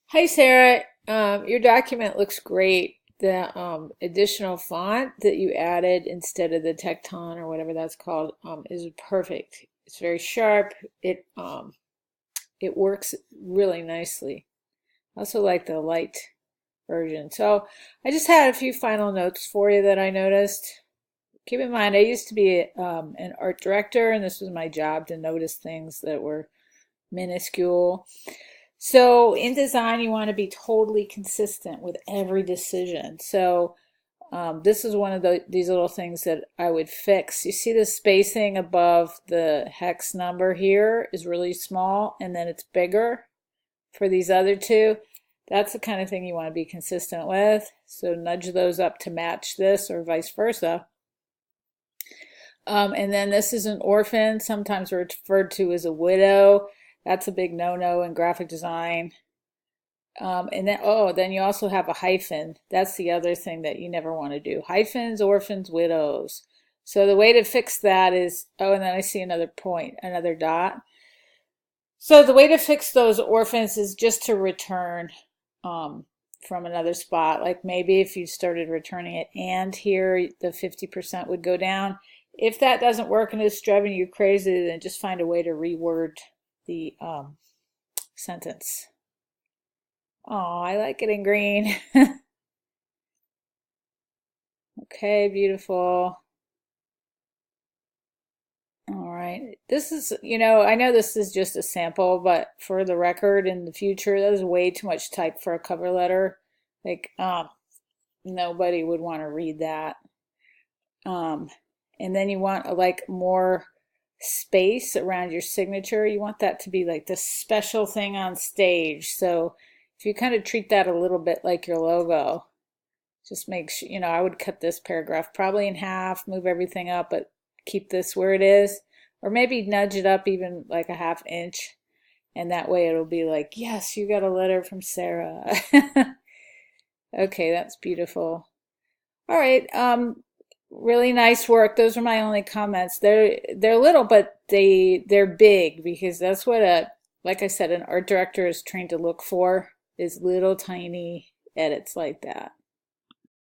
Hi Sarah, your document looks great. The additional font that you added instead of the Tecton or whatever that's called is perfect. It's very sharp. It works really nicely. I also like the light version. So I just had a few final notes for you that I noticed. Keep in mind, I used to be an art director, and this was my job to notice things that were minuscule. So in design, you want to be totally consistent with every decision. So this is one of these little things that I would fix. You see the spacing above the hex number here is really small, and then it's bigger for these other two. That's the kind of thing you want to be consistent with. So nudge those up to match this or vice versa. And then this is an orphan, sometimes referred to as a widow. That's a big no-no in graphic design. And then, oh, then you also have a hyphen. That's the other thing that you never want to do. Hyphens, orphans, widows. So the way to fix that is, oh, and then I see another point, another dot. So the way to fix those orphans is just to return from another spot. Like maybe if you started returning it and here, the 50% would go down. If that doesn't work and it's driving you crazy, then just find a way to reword the sentence. Oh, I like it in green. Okay, beautiful. All right. This is, I know this is just a sample, but for the record in the future, that is way too much type for a cover letter. Like, nobody would want to read that. Um, and then you want like more space around your signature. You want that to be like the special thing on stage. So if you kind of treat that a little bit like your logo, just make sure, I would cut this paragraph probably in half, move everything up, but keep this where it is. Or maybe nudge it up even like a half inch. And that way it'll be like, yes, you got a letter from Sarah. Okay, that's beautiful. All right, really nice work. Those are my only comments. They're little, but they're big because that's what like I said, an art director is trained to look for is little tiny edits like that.